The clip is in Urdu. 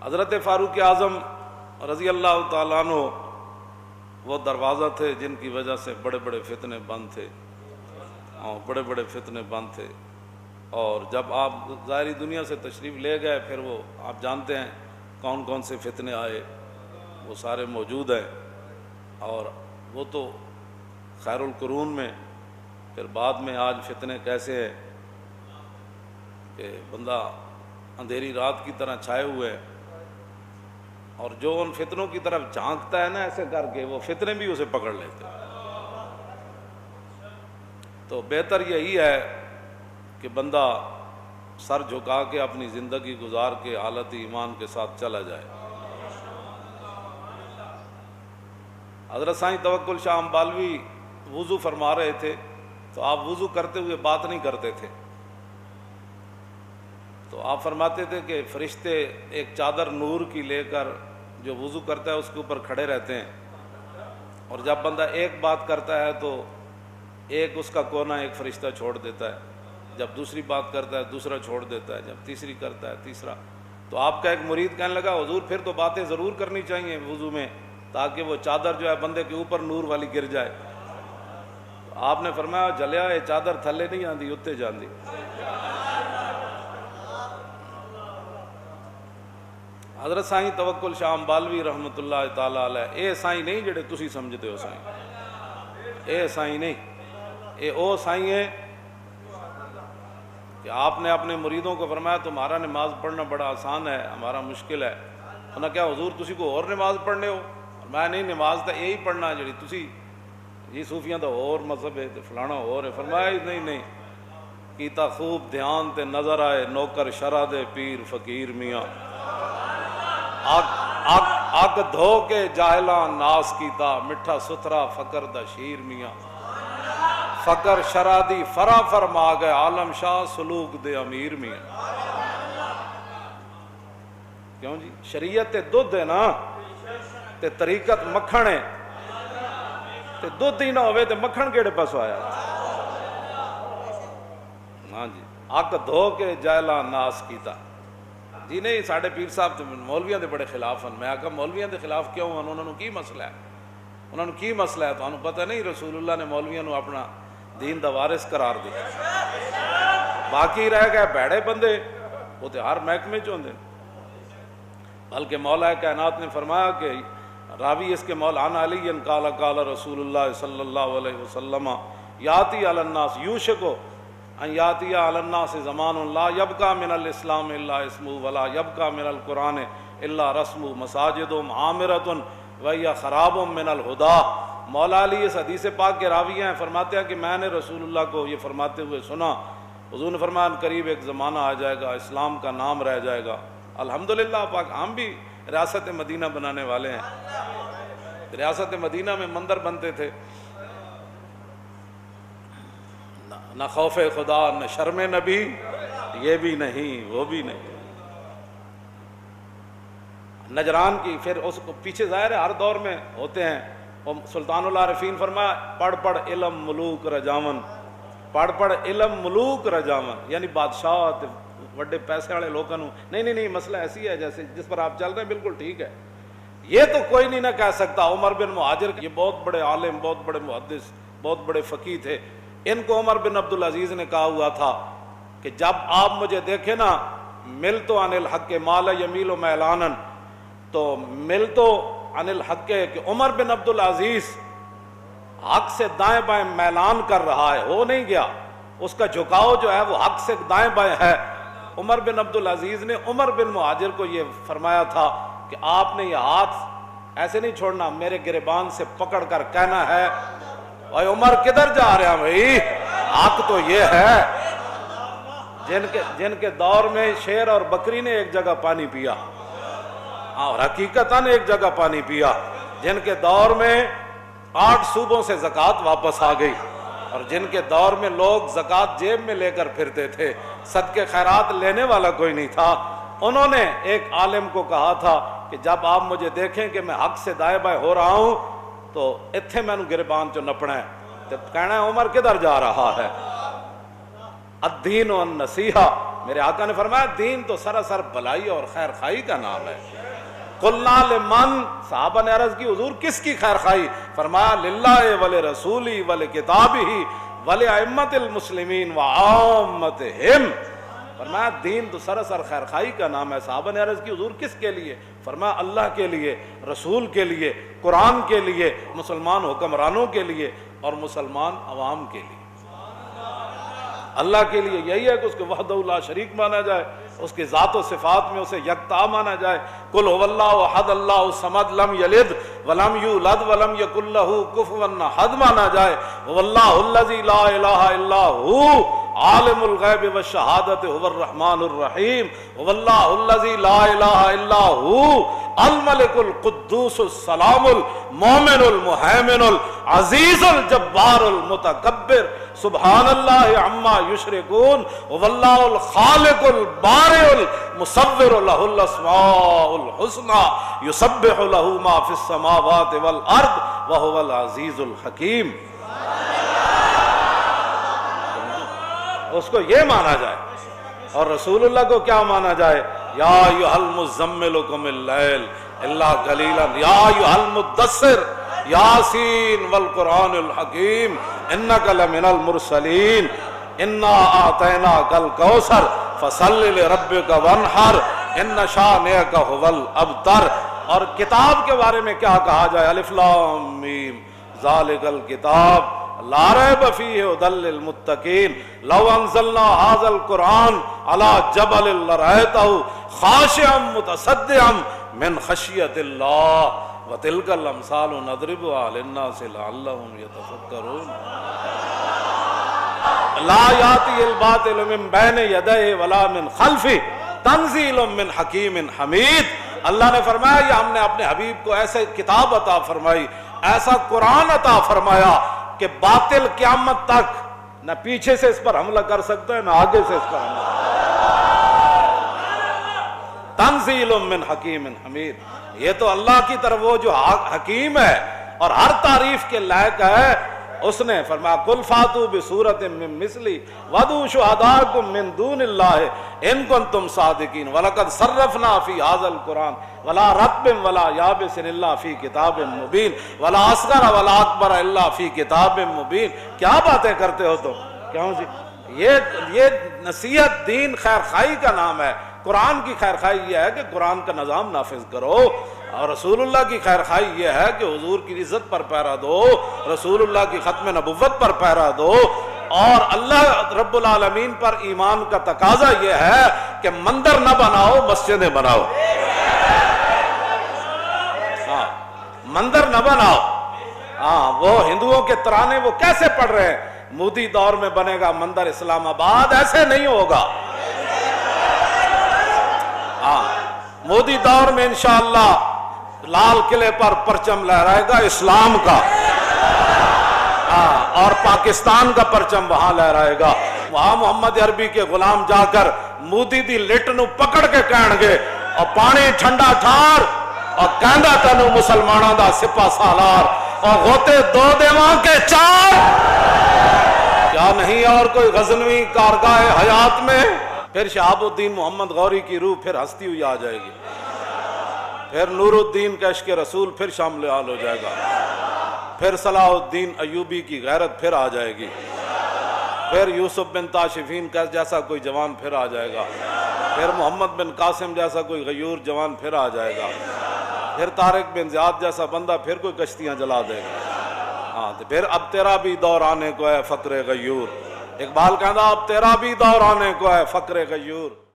حضرت فاروق اعظم رضی اللہ تعالیٰ عنہ وہ دروازہ تھے جن کی وجہ سے بڑے بڑے فتنے بند تھے، بڑے بڑے فتنے بند تھے. اور جب آپ ظاہری دنیا سے تشریف لے گئے پھر وہ آپ جانتے ہیں کون کون سے فتنے آئے، وہ سارے موجود ہیں. اور وہ تو خیر القرون میں، پھر بعد میں آج فتنے کیسے ہیں کہ بندہ اندھیری رات کی طرح چھائے ہوئے ہے، اور جو ان فتنوں کی طرف جھانکتا ہے نا ایسے کر کے، وہ فتنے بھی اسے پکڑ لیتے ہیں. تو بہتر یہی ہے کہ بندہ سر جھکا کے اپنی زندگی گزار کے حالت ایمان کے ساتھ چلا جائے. حضرت سائیں توکل شاہ امبالوی وضو فرما رہے تھے تو آپ وضو کرتے ہوئے بات نہیں کرتے تھے، تو آپ فرماتے تھے کہ فرشتے ایک چادر نور کی لے کر جو وضو کرتا ہے اس کے اوپر کھڑے رہتے ہیں، اور جب بندہ ایک بات کرتا ہے تو ایک اس کا کونا ایک فرشتہ چھوڑ دیتا ہے، جب دوسری بات کرتا ہے دوسرا چھوڑ دیتا ہے، جب تیسری کرتا ہے تیسرا. تو آپ کا ایک مرید کہنے لگا حضور پھر تو باتیں ضرور کرنی چاہیے وضو میں تاکہ وہ چادر جو ہے بندے کے اوپر نور والی گر جائے. تو آپ نے فرمایا جلیا یہ چادر تھلے نہیں آندی اتنے جاندی. حضرت سائیں توکل شاہ امبالوی رحمت اللہ تعالی علیہ اے سائیں نہیں جڑے تسی سمجھتے ہو سائیں، اے سائیں نہیں، اے او سائیں ہے کہ آپ نے اپنے مریدوں کو فرمایا تمہارا نماز پڑھنا بڑا آسان ہے، ہمارا مشکل ہے. انہوں نے کہا حضور تسی کو اور نماز پڑھنے ہو؟ میں نہیں، نماز تو یہی پڑھنا جڑی تسی جی صوفیاں تو اور مذہب ہے فلانا اور ہے. فرمایا نہیں کیتا خوب دھیان تے نظر آئے نوکر شرع دے پیر فقیر میاں، اگ دھو کے جاہلاں ناس کیتا مٹھا ستھرا فقر دا شیر میاں، فقر شرع دی فرا فرما گئے عالم شاہ سلوک دے امیر میاں. کیوں جی شریعت تے دودھ ہے نا تے طریقت مکھن ہے، تے دودھ ہی نہ ہوئے تے مکھن کیڑے پاسوں آیا. ہاں جی اگ دھو کے جاہلاں ناس کیتا. جی نہیں ساڑھے پیر صاحب تو مولویاں دے بڑے خلاف ہیں. میں کہا مولویاں دے خلاف کیوں ہیں؟ انہوں نے کی مسئلہ ہے؟ انہوں نے کی مسئلہ ہے؟ تو انہوں پتہ نہیں رسول اللہ نے مولویاں نو اپنا دین دا وارث قرار دیا. باقی رہ گئے بھڑے بندے وہ تو ہر محکمے چ ہوندے. بلکہ مولا کائنات نے فرمایا کہ راوی اس کے مولانا علی قال قال رسول اللہ صلی اللہ علیہ وسلم یاتی علی الناس یوشکو ان یاتی علی الناس زمان لا یبقى من الاسلام الا اسمہ ولا یبقى من القرآن الا رسمہ مساجد عامرۃ وہی خراب من الہدا. مولا علی اس حدیث پاک کے راوی ہیں، فرماتے ہیں کہ میں نے رسول اللہ کو یہ فرماتے ہوئے سنا. حضور نے فرمایا قریب ایک زمانہ آ جائے گا اسلام کا نام رہ جائے گا. الحمدللہ پاک ہم بھی ریاست مدینہ بنانے والے ہیں. ریاست مدینہ میں مندر بنتے تھے، نہ خوف خدا نہ شرم نبی، یہ بھی نہیں وہ بھی نہیں. نجران کی پھر اس کو پیچھے ظاہر ہے ہر دور میں ہوتے ہیں. سلطان العارفین فرمایا پڑھ پڑھ علم ملوک رجاون، پڑھ پڑھ علم ملوک رجاون، یعنی بادشاہ بڑے پیسے والے لوگوں نہیں مسئلہ ایسی ہے جیسے جس پر آپ چل رہے ہیں بالکل ٹھیک ہے. یہ تو کوئی نہیں نہ کہہ سکتا. عمر بن مہاجر یہ بہت بڑے عالم بہت بڑے محدث بہت بڑے فقیہ تھے. ان کو عمر بن عبدالعزیز نے کہا ہوا تھا کہ جب آپ مجھے دیکھیں نا مل تو عن الحق مال یمیل و میلانن، تو مل تو عن الحق کہ عمر بن عبدالعزیز حق سے دائیں بائیں میلان کر رہا ہے، ہو نہیں گیا، اس کا جھکاؤ جو ہے وہ حق سے دائیں بائیں ہے. عمر بن عبدالعزیز نے عمر بن مہاجر کو یہ فرمایا تھا کہ آپ نے یہ ہاتھ ایسے نہیں چھوڑنا، میرے گریبان سے پکڑ کر کہنا ہے اے عمر کدھر جا رہے ہیں بھائی، حق تو یہ ہے. جن کے دور میں شیر اور بکری نے ایک جگہ پانی پیا، اور حقیقتاً ایک جگہ پانی پیا، جن کے دور میں 8 صوبوں سے زکوٰۃ واپس آ گئی، اور جن کے دور میں لوگ زکوٰۃ جیب میں لے کر پھرتے تھے، صدقے خیرات لینے والا کوئی نہیں تھا. انہوں نے ایک عالم کو کہا تھا کہ جب آپ مجھے دیکھیں کہ میں حق سے دائیں بائیں ہو رہا ہوں تو اتھے میں نو گریبان چو نپنا ہے. تو کہنا ہے عمر کدھر جا رہا ہے. الدین والنصیحہ، میرے آقا نے فرمایا دین تو سراسر بھلائی اور خیر خواہی کا نام ہے۔ قلنا لمن، صحابہ نے عرض کی حضور کس کی خیر خواہی؟ فرمایا للہ ولرسولہ ولکتابہ ولائمۃ المسلمین وعامتہم۔ فرمایا دین تو سراسر خیر خواہی کا نام ہے۔ صحابہ نے عرض کی حضور کس کے لیے؟ فرمایا اللہ کے لیے، رسول کے لیے، قرآن کے لیے، مسلمان حکمرانوں کے لیے اور مسلمان عوام کے لیے۔ اللہ کے لیے یہی ہے کہ اس کو وحدہ لا شریک مانا جائے، اس کی ذات و صفات میں اسے یکتا مانا جائے۔ قل هو اللہ احد اللہ الصمد لم یلد ولم یولد ولم یکن لہ کفوا احد مانا جائے۔ هو اللہ الذی لا الہ الا هو عالم الغیب والشہادۃ هو الرحمن الرحیم۔ هو اللہ الذی لا الہ الا هو الملک القدوس السلام المؤمن المہیمن العزیز الجبار المتکبر سبحان اللہ عما یشرکون۔ هو اللہ الخالق البارئ المصور لہ الاسماء الحسنى یسبح لہ ما فی السماوات والارض وهو العزیز الحکیم۔ اس کو یہ مانا جائے، اور رسول اللہ کو کیا مانا جائے؟ یا ایھا المزمل قم اللیل الا قلیلا یا ایھا المدثر یاسین والقرآن الحکیم انک لمن المرسلین انا اعطیناک الکوثر فصل لربک وانحر ان شانئک ھو الابتر۔ اور کتاب کے بارے میں کیا کہا جائے؟ الف لام میم ذالک الکتاب لا ریب فیہ ھدی للمتقین لو انزلنا ھذا القرآن علی جبل لرأیتہ خاشعا متصدعا من خشیۃ اللہ وتلک الامثال نضربها للناس لعلهم يتفکرون۔ لا یاتی الباطل من بین یدیہ ولا من خلفہ تنزیل من حکیم حمید۔ اللہ نے فرمایا یہ ہم نے اپنے حبیب کو ایسے کتاب عطا فرمائی، ایسا قرآن عطا فرمایا کہ باطل قیامت تک نہ پیچھے سے اس پر حملہ کر سکتا ہے نہ آگے سے اس پر حملہ۔ تنزیل من حکیم حمید، یہ تو اللہ کی طرف وہ جو حکیم ہے اور ہر تعریف کے لائق ہے، اس نے فرمایا قل فاتوا بسورۃ من مثلہ وادعوا شہداءکم من دون اللہ ان کنتم صادقین ولقد صرفنا فی ھذا القرآن ولا رطب ولا یابس الا فی کتاب مبین ولا اصغر ولا اکبر الا فی کتاب مبین۔ کیا باتیں کرتے ہو تم؟ کیوں جی؟ یہ نصیحت دین خیر خواہی کا نام ہے۔ قرآن کی خیر خواہی یہ ہے کہ قرآن کا نظام نافذ کرو، اور رسول اللہ کی خیر خواہی یہ ہے کہ حضور کی عزت پر پیرا دو، رسول اللہ کی ختم نبوت پر پیرا دو، اور اللہ رب العالمین پر ایمان کا تقاضا یہ ہے کہ مندر نہ بناؤ، مسجدیں بناؤ۔ ہاں مندر نہ بناؤ۔ ہاں وہ ہندوؤں کے ترانے وہ کیسے پڑھ رہے ہیں؟ مودی دور میں بنے گا مندر اسلام آباد، ایسے نہیں ہوگا۔ ہاں مودی دور میں انشاءاللہ لال قلعے پر پرچم لہرائے گا اسلام کا، اور پاکستان کا پرچم وہاں لہرائے گا۔ وہاں محمد عربی کے غلام جا کر مودی دی لٹ نو پکڑ کے کہن گے اور پانی ٹھنڈا ٹھار اور کہندا تینوں مسلماناں دا سپاہ سالار اور غوطے دو دیواں کے چار۔ کیا نہیں اور کوئی غزنوی کارگاہ حیات میں؟ پھر شہاب الدین محمد غوری کی روح پھر ہستی ہوئی آ جائے گی، پھر نور الدین کا عشق رسول پھر شامل حال ہو جائے گا، پھر صلاح الدین ایوبی کی غیرت پھر آ جائے گی، پھر یوسف بن تاشفین کا جیسا کوئی جوان پھر آ جائے گا، پھر محمد بن قاسم جیسا کوئی غیور جوان پھر آ جائے گا، پھر طارق بن زیاد جیسا بندہ پھر کوئی کشتیاں جلا دے گا۔ ہاں تو پھر اب تیرا بھی دور آنے کو ہے فقر غیور۔ اقبال کہتا اب تیرا بھی دور آنے کو ہے فقر غیور۔